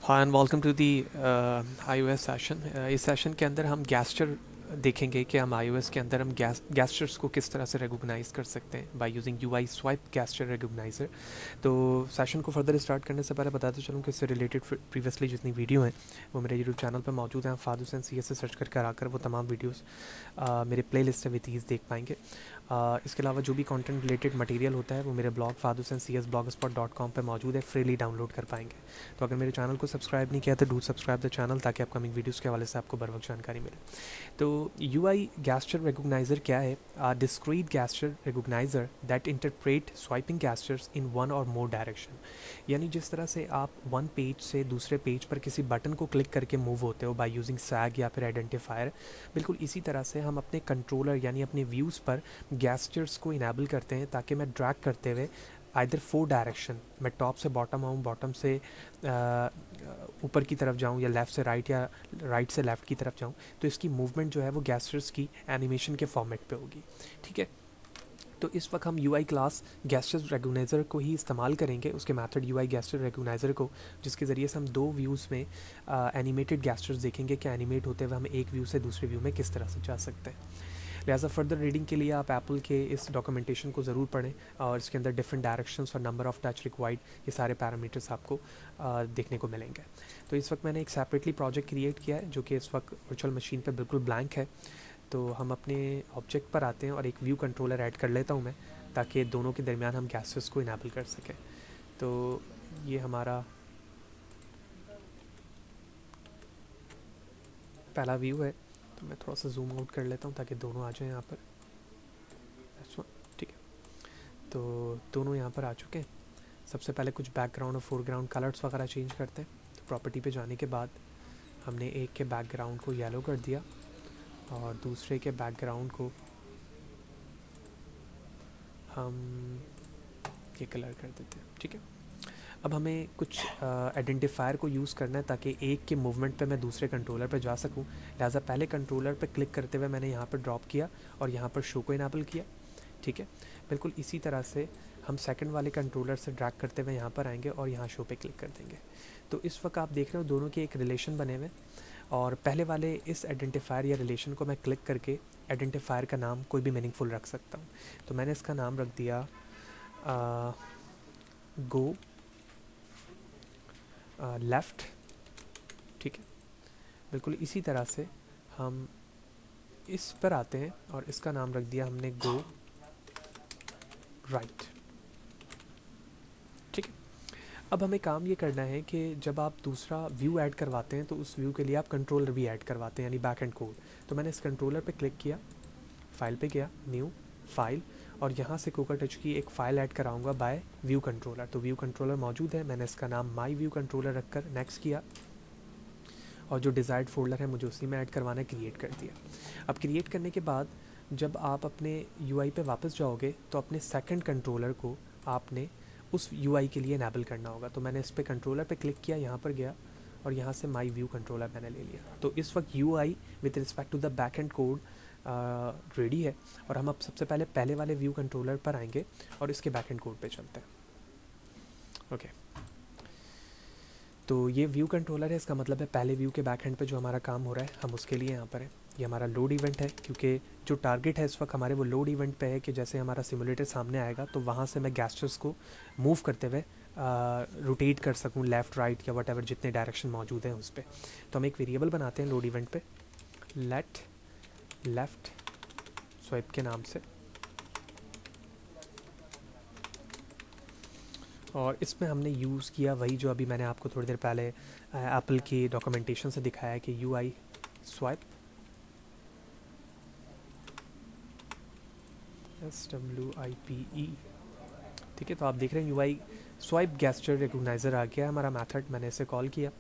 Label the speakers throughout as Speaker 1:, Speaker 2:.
Speaker 1: हाँ and welcome to the iOS session. इस session के अंदर हम गैस्चर देखेंगे कि हम iOS के अंदर हम गैस्चर्स को किस तरह से रिकॉग्नाइज कर सकते हैं by using UI swipe gesture recogniser. तो सेशन को फर्दर स्टार्ट करने से पहले बताते चलूँ कि इससे रिलेटेड प्रीवियसली जितनी वीडियो हैं वो मेरे यूट्यूब चैनल पर मौजूद हैं। फाद हुसैन CS से सर्च करके आकर वो तमाम वीडियोज़ मेरे प्ले लिस्ट विद ईज़ देख पाएंगे। इसके अलावा जो भी कंटेंट रिलेटेड मटेरियल होता है वो मेरे ब्लॉग fadhusaincs.blogspot.com पे मौजूद है, फ्रीली डाउनलोड कर पाएंगे। तो अगर मेरे चैनल को सब्सक्राइब नहीं किया तो डू सब्सक्राइब द चैनल ताकि अपकमिंग वीडियोस के हवाले से आपको बर वक्त जानकारी मिले। तो UI गैस्चर रिकॉग्नाइजर क्या है? Discrete gesture recogniser that interpret swiping gestures in one और मोर डायरेक्शन। यानी जिस तरह से आप वन पेज से दूसरे पेज पर किसी बटन को क्लिक करके मूव होते हो बाय यूजिंग सैग या फिर आइडेंटिफायर, बिल्कुल इसी तरह से हम अपने कंट्रोलर यानी अपने व्यूज़ पर गैस्चर्स को इनेबल करते हैं ताकि मैं ड्रैग करते हुए आइदर 4 डायरेक्शन, मैं टॉप से बॉटम आऊँ, बॉटम से ऊपर की तरफ जाऊँ, या लेफ़्ट से राइट या राइट से लेफ़्ट की तरफ जाऊँ, तो इसकी मूवमेंट जो है वो गैस्चर्स की एनिमेशन के फॉर्मेट पे होगी। ठीक है, तो इस वक्त हम UI क्लास गैस्चर रिकॉग्नाइजर को ही इस्तेमाल करेंगे, उसके मेथड UI गैस्चर रिकॉग्नाइजर को, जिसके ज़रिए से हम दो व्यूज़ में एनिमेटेड गैस्चर्स देखेंगे कि एनिमेट होते हुए हम एक व्यू से दूसरे व्यू में किस तरह से जा सकते हैं। लिहाजा फर्दर रीडिंग के लिए आप एप्पल के इस डॉक्यूमेंटेशन को ज़रूर पढ़ें और इसके अंदर डिफरेंट डायरेक्शंस और नंबर ऑफ़ टच रिक्वायर्ड, ये सारे पैरामीटर्स आपको देखने को मिलेंगे। तो इस वक्त मैंने एक सेपरेटली प्रोजेक्ट क्रिएट किया है जो कि इस वक्त वर्चुअल मशीन पे बिल्कुल ब्लैंक है। तो हम अपने ऑब्जेक्ट पर आते हैं और एक व्यू कंट्रोलर ऐड कर लेता हूँ मैं, ताकि दोनों के दरमियान हम गैसेस को इनेबल कर सकें। तो ये हमारा पहला व्यू है, तो मैं थोड़ा सा जूम आउट कर लेता हूँ ताकि दोनों आ जाएं यहाँ पर। ठीक है, तो दोनों यहाँ पर आ चुके हैं। सबसे पहले कुछ बैकग्राउंड और फोरग्राउंड कलर्स वगैरह चेंज करते हैं। तो प्रॉपर्टी पे जाने के बाद हमने एक के बैकग्राउंड को येलो कर दिया और दूसरे के बैकग्राउंड को हम ये कलर कर देते हैं। ठीक है, अब हमें कुछ आइडेंटिफायर को यूज़ करना है ताकि एक के मूवमेंट पे मैं दूसरे कंट्रोलर पे जा सकूं। लिहाजा पहले कंट्रोलर पे क्लिक करते हुए मैंने यहाँ पर ड्रॉप किया और यहाँ पर शो को इनेबल किया। ठीक है, बिल्कुल इसी तरह से हम सेकंड वाले कंट्रोलर से ड्रैग करते हुए यहाँ पर आएंगे और यहाँ शो पे क्लिक कर देंगे। तो इस वक्त आप देख रहे हो दोनों के एक रिलेशन बने हुए, और पहले वाले इस आइडेंटिफायर या रिलेशन को मैं क्लिक करके आइडेंटिफायर का नाम कोई भी मीनिंगफुल रख सकता हूँ। तो मैंने इसका नाम रख दिया गो लेफ़्ट। ठीक है, बिल्कुल इसी तरह से हम इस पर आते हैं और इसका नाम रख दिया हमने गो राइट। ठीक है, अब हमें काम ये करना है कि जब आप दूसरा व्यू ऐड करवाते हैं तो उस व्यू के लिए आप कंट्रोलर भी ऐड करवाते हैं, यानी बैक एंड कोड। तो मैंने इस कंट्रोलर पे क्लिक किया, फाइल पे गया, न्यू फाइल, और यहाँ से कोका टच की एक फ़ाइल ऐड कराऊंगा बाय व्यू कंट्रोलर। तो व्यू कंट्रोलर मौजूद है, मैंने इसका नाम माई व्यू कंट्रोलर रखकर नेक्स्ट किया, और जो डिज़ायर्ड फोल्डर है मुझे उसी में ऐड करवाना है, क्रिएट कर दिया। अब क्रिएट करने के बाद जब आप अपने UI पे वापस जाओगे तो अपने सेकंड कंट्रोलर को आपने उस UI के लिए इनेबल करना होगा। तो मैंने इस पर कंट्रोलर पे क्लिक किया, यहाँ पर गया और यहाँ से माई व्यू कंट्रोलर मैंने ले लिया। तो इस वक्त UI with respect to the back end code ready है, और हम अब सबसे पहले वाले व्यू कंट्रोलर पर आएंगे और इसके बैक एंड कोड पे चलते हैं। ओके, तो ये व्यू कंट्रोलर है, इसका मतलब है पहले व्यू के बैक एंड पे जो हमारा काम हो रहा है हम उसके लिए यहाँ पर है। ये हमारा लोड इवेंट है, क्योंकि जो टारगेट है इस वक्त हमारे वो लोड इवेंट पे है कि जैसे हमारा सिमुलेटर सामने आएगा तो वहाँ से मैं गैस्चर्स को मूव करते हुए रोटेट कर सकूँ लेफ़्ट राइट या वट एवर जितने डायरेक्शन मौजूद हैं उस पर। तो हम एक वेरिएबल बनाते हैं लोड इवेंट पे, लेट लेफ़्ट स्वाइप के नाम से, और इसमें हमने यूज़ किया वही जो अभी मैंने आपको थोड़ी देर पहले एप्पल की डॉक्यूमेंटेशन से दिखाया कि UI स्वाइप SWIPE। ठीक है, तो आप देख रहे हैं UI स्वाइप गैस्चर रिकॉग्नाइजर आ गया हमारा मेथड। मैंने इसे कॉल किया,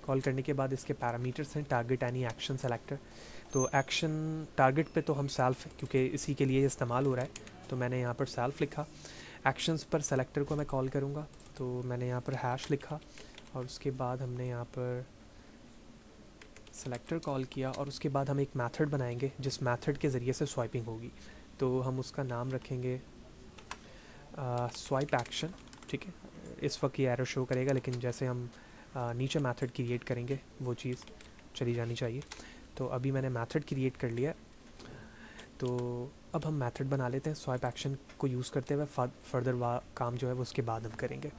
Speaker 1: कॉल करने के बाद इसके पैरामीटर्स हैं टारगेट एनी एक्शन सेलेक्टर। तो एक्शन टारगेट पे तो हम सेल्फ, क्योंकि इसी के लिए इस्तेमाल हो रहा है, तो मैंने यहाँ पर सेल्फ लिखा। एक्शंस पर सेलेक्टर को मैं कॉल करूँगा, तो मैंने यहाँ पर हैश लिखा, और उसके बाद हमने यहाँ पर सेलेक्टर कॉल किया, और उसके बाद हम एक मेथड बनाएंगे जिस मेथड के ज़रिए से स्वाइपिंग होगी। तो हम उसका नाम रखेंगे स्वाइप एक्शन। ठीक है, इस वक्त ये एरर शो करेगा, लेकिन जैसे हम नीचे मेथड क्रिएट करेंगे वो चीज़ चली जानी चाहिए। तो अभी मैंने मेथड क्रिएट कर लिया। तो अब हम मेथड बना लेते हैं, स्वाइप एक्शन को यूज़ करते हुए फर्दर काम जो है वो उसके बाद हम करेंगे।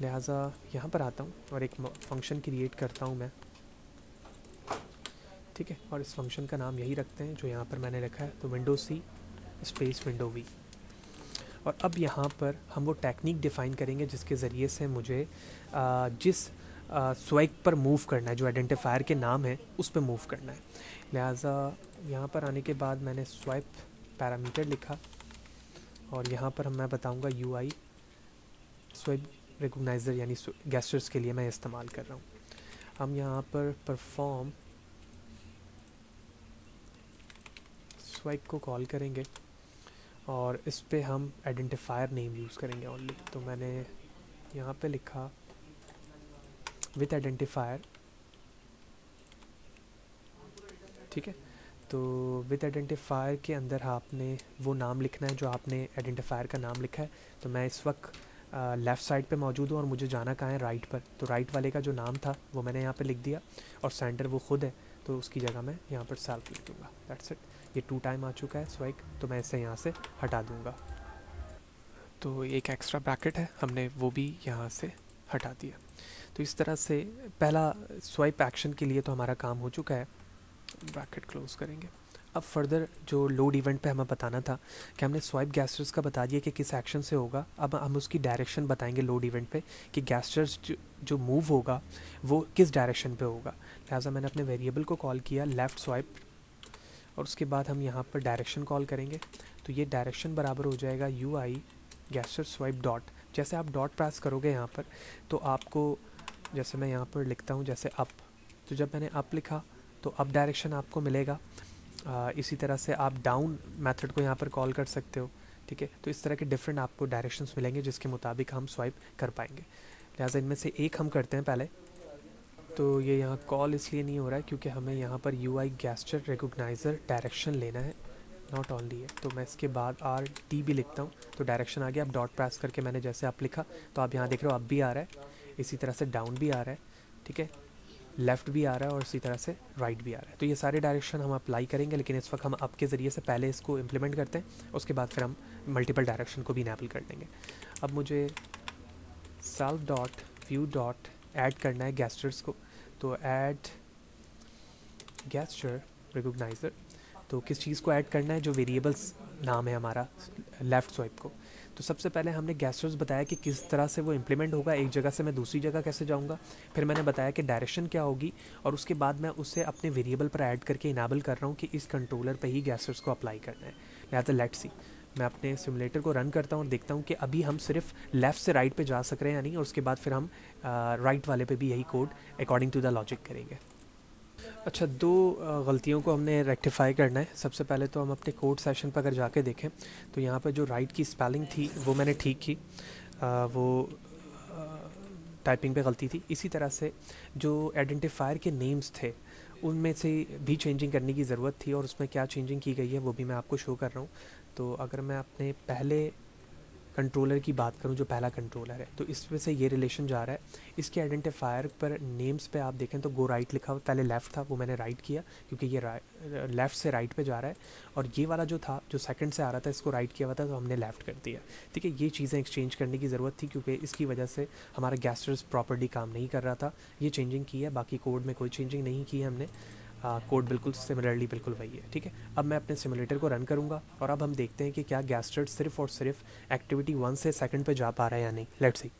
Speaker 1: लिहाजा यहाँ पर आता हूँ और एक फंक्शन क्रिएट करता हूँ मैं, ठीक है। और इस फंक्शन का नाम यही रखते हैं जो यहाँ पर मैंने रखा है, तो window C space window V. और अब यहाँ पर हम वो टेक्निक डिफ़ाइन करेंगे जिसके ज़रिए से मुझे जिस स्वाइप पर मूव करना है, जो आइडेंटिफायर के नाम है उस पर मूव करना है। लिहाजा यहाँ पर आने के बाद मैंने स्वाइप पैरामीटर लिखा और यहाँ पर मैं बताऊँगा UI स्वाइप रिकॉग्नाइज़र यानी गेस्चर्स के लिए मैं इस्तेमाल कर रहा हूँ। हम यहाँ पर परफॉर्म स्वाइप को कॉल करेंगे और इस पे हम आइडेंटिफायर नेम यूज़ करेंगे ओनली। तो मैंने यहाँ पे लिखा विथ आइडेंटिफायर, ठीक है। तो विथ आइडेंटिफायर के अंदर आपने वो नाम लिखना है जो आपने आइडेंटिफायर का नाम लिखा है। तो मैं इस वक्त लेफ़्ट साइड पे मौजूद हूँ और मुझे जाना कहाँ है, राइट पर। तो राइट वाले का जो नाम था वो मैंने यहाँ पे लिख दिया और सेंटर वो खुद है, तो उसकी जगह मैं यहाँ पर सेल्फ लिख दूँगा। That's it. ये 2 टाइम आ चुका है स्वाइप, तो मैं इसे यहाँ से हटा दूँगा। तो एक एक्स्ट्रा ब्रैकेट है, हमने वो भी यहाँ से हटा दिया। तो इस तरह से पहला स्वाइप एक्शन के लिए तो हमारा काम हो चुका है। ब्रैकेट क्लोज करेंगे। अब फर्दर जो लोड इवेंट पे हमें बताना था कि हमने स्वाइप गैस्चर्स का बता दिया कि किस एक्शन से होगा। अब हम उसकी डायरेक्शन बताएंगे लोड इवेंट पे कि गैस्चर्स जो मूव होगा वो किस डायरेक्शन पे होगा। लिहाजा मैंने अपने वेरिएबल को कॉल किया लेफ़्ट स्वाइप और उसके बाद हम यहाँ पर डायरेक्शन कॉल करेंगे। तो ये डायरेक्शन बराबर हो जाएगा UI गैस्चर स्वाइप डॉट। जैसे आप डॉट प्रेस करोगे यहाँ पर तो आपको, जैसे मैं यहाँ पर लिखता हूँ जैसे अप, तो जब मैंने अप लिखा तो अप डायरेक्शन आपको मिलेगा। इसी तरह से आप डाउन मेथड को यहाँ पर कॉल कर सकते हो, ठीक है। तो इस तरह के डिफरेंट आपको डायरेक्शंस मिलेंगे जिसके मुताबिक हम स्वाइप कर पाएंगे। लिहाजा इनमें से एक हम करते हैं पहले। तो ये यहाँ कॉल इसलिए नहीं हो रहा है क्योंकि हमें यहाँ पर UI गैस्चर रिकॉग्नाइज़र डायरेक्शन लेना है, नॉट ओनली है। तो मैं इसके बाद RT भी लिखता हूँ तो डायरेक्शन आ गया। अब डॉट प्रेस करके मैंने जैसे आप लिखा तो आप यहाँ देख रहे हो अप भी आ रहा है, इसी तरह से डाउन भी आ रहा है, ठीक है, लेफ़्ट भी आ रहा है और इसी तरह से राइट भी आ रहा है। तो ये सारे डायरेक्शन हम अप्लाई करेंगे, लेकिन इस वक्त हम अप के ज़रिए से पहले इसको इम्प्लीमेंट करते हैं, उसके बाद फिर हम मल्टीपल डायरेक्शन को भी इनेबल कर देंगे। अब मुझे self dot view dot add करना है गैस्चर्स को। तो ऐड गैस्चर रिकॉग्नाइज़र, तो किस चीज़ को ऐड करना है, जो वेरिएबल्स नाम है हमारा लेफ़्ट स्वाइप को। तो सबसे पहले हमने गैस्चर्स बताया कि किस तरह से वो इम्प्लीमेंट होगा, एक जगह से मैं दूसरी जगह कैसे जाऊंगा। फिर मैंने बताया कि डायरेक्शन क्या होगी और उसके बाद मैं उसे अपने वेरिएबल पर ऐड करके इनेबल कर रहा हूँ कि इस कंट्रोलर पे ही गैस्चर्स को अप्लाई करना है। लिहाजा लेट्स सी, मैं अपने सिमुलेटर को रन करता हूँ और देखता हूँ कि अभी हम सिर्फ लेफ़्ट से राइट पे जा सक रहे हैं या नहीं, और उसके बाद फिर हम राइट वाले पे भी यही code according to the logic करेंगे। अच्छा, 2 गलतियों को हमने रेक्टिफाई करना है। सबसे पहले तो हम अपने कोड सेशन पर अगर जाके देखें तो यहाँ पर जो राइट की स्पेलिंग थी वो मैंने ठीक की, वो टाइपिंग पे गलती थी। इसी तरह से जो आइडेंटिफायर के नेम्स थे उनमें से भी चेंजिंग करने की ज़रूरत थी, और उसमें क्या चेंजिंग की गई है वो भी मैं आपको शो कर रहा हूँ। तो अगर मैं अपने पहले कंट्रोलर की बात करूं, जो पहला कंट्रोलर है, तो इसमें से ये रिलेशन जा रहा है। इसके आइडेंटिफायर पर नेम्स पे आप देखें तो गो राइट लिखा हुआ, पहले लेफ़्ट था वो मैंने राइट किया क्योंकि ये लेफ़्ट से राइट पे जा रहा है, और ये वाला जो था जो सेकंड से आ रहा था इसको राइट किया हुआ था तो हमने लेफ़्ट कर दिया, ठीक है। ये चीज़ें एक्सचेंज करने की ज़रूरत थी क्योंकि इसकी वजह से हमारा गैस्चर्स प्रॉपर्ली काम नहीं कर रहा था। ये चेंजिंग की है, बाकी कोड में कोई चेंजिंग नहीं की है हमने। कोड बिल्कुल सिमिलरली बिल्कुल वही है, ठीक है। अब मैं अपने सिमुलेटर को रन करूँगा और अब हम देखते हैं कि क्या गैस्चर्ड सिर्फ और सिर्फ एक्टिविटी 1 से सेकंड पे जा पा रहा है या नहीं। लेट्स सी,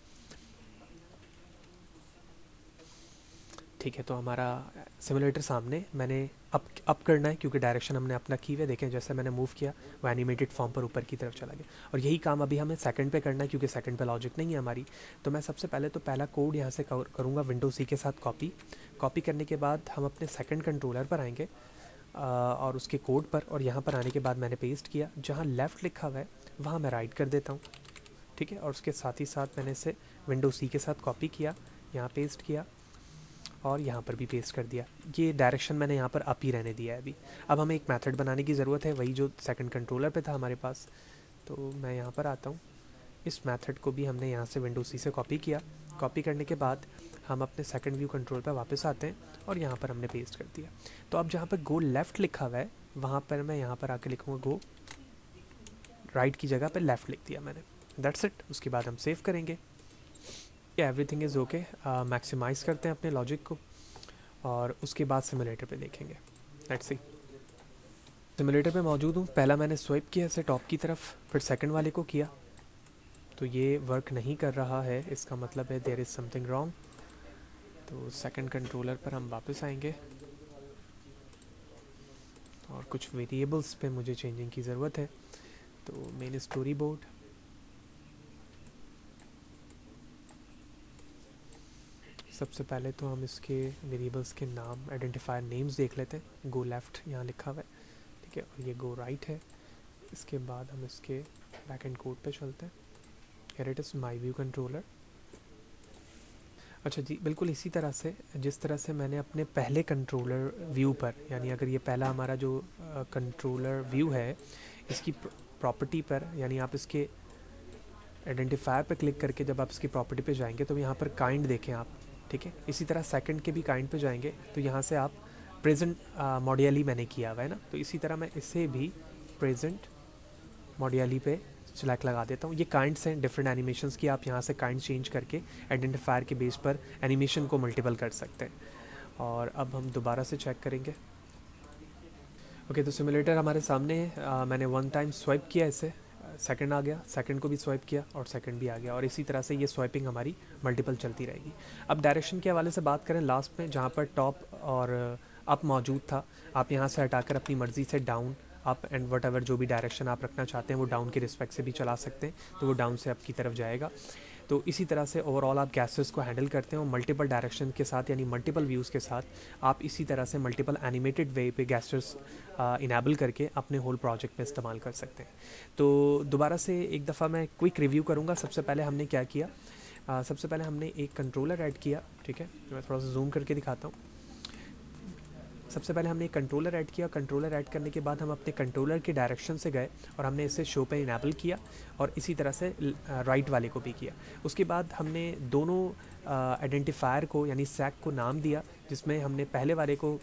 Speaker 1: ठीक है। तो हमारा सिमुलेटर सामने, मैंने अप करना है क्योंकि डायरेक्शन हमने अपना की हुई है। देखें जैसे मैंने मूव किया वो एनिमेटेड फॉर्म पर ऊपर की तरफ चला गया, और यही काम अभी हमें सेकंड पे करना है क्योंकि सेकंड पे लॉजिक नहीं है हमारी। तो मैं सबसे पहले तो पहला कोड यहाँ से करूँगा विंडो सी के साथ कॉपी करने के बाद हम अपने सेकंड कंट्रोलर पर आएंगे और उसके कोड पर, और यहाँ पर आने के बाद मैंने पेस्ट किया। जहाँ लेफ़्ट लिखा हुआ है वहाँ मैं राइट कर देता हूँ, ठीक है। और उसके साथ ही साथ मैंने इसे विंडो सी के साथ कॉपी किया, यहाँ पेस्ट किया और यहाँ पर भी पेस्ट कर दिया। ये डायरेक्शन मैंने यहाँ पर अप ही रहने दिया है अभी। अब हमें एक मेथड बनाने की ज़रूरत है, वही जो सेकंड कंट्रोलर पे था हमारे पास। तो मैं यहाँ पर आता हूँ, इस मेथड को भी हमने यहाँ से विंडो सी से कॉपी किया। कॉपी करने के बाद हम अपने सेकंड व्यू कंट्रोल पर वापस आते हैं और यहाँ पर हमने पेस्ट कर दिया। तो अब जहाँ पर गो लेफ़्ट लिखा हुआ है वहाँ पर मैं यहाँ पर आके लिखूँगा गो राइट की जगह पर लेफ़्ट लिख दिया मैंने। That's it. उसके बाद हम सेव करेंगे। Everything is okay. मैक्सिमाइज़ करते हैं अपने लॉजिक को और उसके बाद सिमुलेटर पे देखेंगे। Let's see. सिमुलेटर पे मौजूद हूँ। पहला मैंने स्वाइप किया इसे टॉप की तरफ, फिर सेकंड वाले को किया तो ये वर्क नहीं कर रहा है, इसका मतलब है देयर इज़ समथिंग रॉन्ग। तो सेकंड कंट्रोलर पर हम वापस आएंगे और कुछ वेरिएबल्स पे मुझे चेंजिंग की ज़रूरत है। तो मेन स्टोरी बोर्ड, सबसे पहले तो हम इसके वेरिएबल्स के नाम आइडेंटिफायर नेम्स देख लेते हैं। गो लेफ़्ट यहाँ लिखा हुआ है, ठीक है, और ये गो राइट है। इसके बाद हम इसके बैक एंड कोड पे चलते हैं। Here it is my view controller. अच्छा जी, बिल्कुल इसी तरह से जिस तरह से मैंने अपने पहले कंट्रोलर व्यू पर, यानी अगर ये पहला हमारा जो कंट्रोलर व्यू है इसकी प्रॉपर्टी पर, यानी आप इसके आइडेंटिफायर पर क्लिक करके जब आप इसकी प्रॉपर्टी पे जाएंगे तो यहाँ पर काइंड देखें आप, ठीक है। इसी तरह सेकंड के भी काइंड पे जाएंगे तो यहाँ से आप प्रेजेंट मॉडियली मैंने किया हुआ है ना, तो इसी तरह मैं इसे भी प्रेजेंट मॉडियली पे सिलेक्ट लगा देता हूँ। ये काइंड्स हैं डिफरेंट एनिमेशंस की, आप यहाँ से काइंड चेंज करके आइडेंटिफायर के बेस पर एनिमेशन को मल्टीपल कर सकते हैं। और अब हम दोबारा से चेक करेंगे। ओके, तो सिमुलेटर हमारे सामने है। मैंने वन टाइम स्वाइप किया इसे, सेकंड आ गया, सेकंड को भी स्वाइप किया और सेकंड भी आ गया, और इसी तरह से ये स्वाइपिंग हमारी मल्टीपल चलती रहेगी। अब डायरेक्शन के हवाले से बात करें, लास्ट में जहाँ पर टॉप और अप मौजूद था, आप यहाँ से हटाकर अपनी मर्ज़ी से down, up and what ever जो भी डायरेक्शन आप रखना चाहते हैं वो डाउन के रिस्पेक्ट से भी चला सकते हैं, तो वो डाउन से अप की तरफ जाएगा। तो इसी तरह से ओवरऑल आप गैसेस को हैंडल करते हैं और मल्टीपल डायरेक्शन के साथ, यानी मल्टीपल व्यूज़ के साथ आप इसी तरह से मल्टीपल एनिमेटेड वे पे गैसेस इनेबल करके अपने होल प्रोजेक्ट में इस्तेमाल कर सकते हैं। तो दोबारा से एक दफ़ा मैं क्विक रिव्यू करूँगा। सबसे पहले हमने क्या किया, सबसे पहले हमने एक कंट्रोलर ऐड किया, ठीक है, मैं थोड़ा सा जूम करके दिखाता हूँ। सबसे पहले हमने एक कंट्रोलर ऐड किया। कंट्रोलर ऐड करने के बाद हम अपने कंट्रोलर के डायरेक्शन से गए और हमने इसे शो पे इनेबल किया और इसी तरह से राइट वाले को भी किया। उसके बाद हमने दोनों आइडेंटिफायर को यानी सैक को नाम दिया, जिसमें हमने पहले वाले को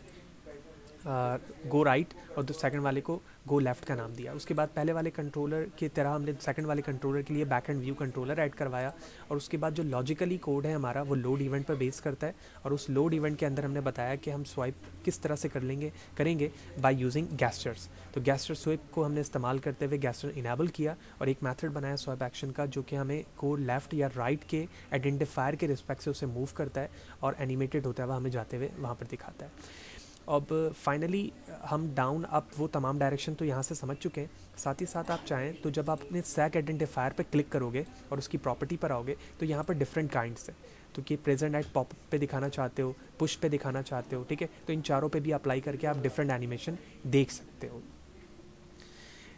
Speaker 1: गो राइट और सेकंड वाले को गो लेफ़्ट का नाम दिया। उसके बाद पहले वाले कंट्रोलर की तरह हमने सेकंड वाले कंट्रोलर के लिए back and view controller add करवाया और उसके बाद जो लॉजिकली कोड है हमारा वो लोड इवेंट पर बेस करता है और उस लोड इवेंट के अंदर हमने बताया कि हम स्वाइप किस तरह से करेंगे बाय यूजिंग गैस्चर्स। तो गैस्चर स्वाइप को हमने इस्तेमाल करते हुए गैस्चर इनेबल किया और एक मेथड बनाया स्वाइप एक्शन का, जो कि हमें को लेफ़्ट या राइट के आइडेंटिफायर के रिस्पेक्ट से उसे मूव करता है और एनिमेटेड होता है वह हमें जाते हुए वहाँ पर दिखाता है। अब फाइनली हम डाउन अप वो तमाम डायरेक्शन तो यहाँ से समझ चुके हैं। साथ ही साथ आप चाहें तो जब आप अपने सैक आइडेंटिफायर पर क्लिक करोगे और उसकी प्रॉपर्टी पर आओगे तो यहाँ पर डिफरेंट काइंड्स हैं। तो कि प्रेजेंट एट पॉप पे दिखाना चाहते हो, पुश पे दिखाना चाहते हो, ठीक है, तो इन चारों पे भी अप्लाई करके आप डिफरेंट एनिमेशन देख सकते हो।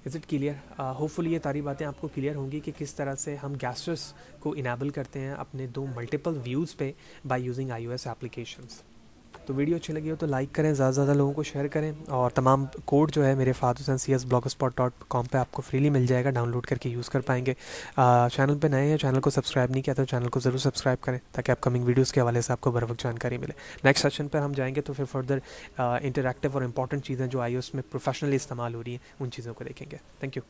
Speaker 1: Is it clear? होपफुली ये सारी बातें आपको क्लियर होंगी कि किस तरह से हम गैस्चर्स को इनेबल करते हैं अपने दो मल्टीपल व्यूज़ पे बाय यूजिंग iOS एप्लीकेशंस। तो वीडियो अच्छी लगी हो तो लाइक करें, ज़्यादा से ज़्यादा लोगों को शेयर करें और तमाम कोड जो है मेरे fathusandcs.blogspot.com पे आपको फ्रीली मिल जाएगा, डाउनलोड करके यूज़ कर पाएंगे। चैनल पे नए हैं, चैनल को सब्सक्राइब नहीं किया तो चैनल को ज़रूर सब्सक्राइब करें ताकि अपकमिंग वीडियोज़ के हवाले से आपको बर वक्त जानकारी मिले। नेक्स्ट सेशन पर हम जाएंगे तो फिर फर्दर इंटरैक्टिव और इंपॉर्टेंट चीज़ें जो iOS में प्रोफेशनली इस्तेमाल हो रही हैं उन चीज़ों को देखेंगे। Thank you.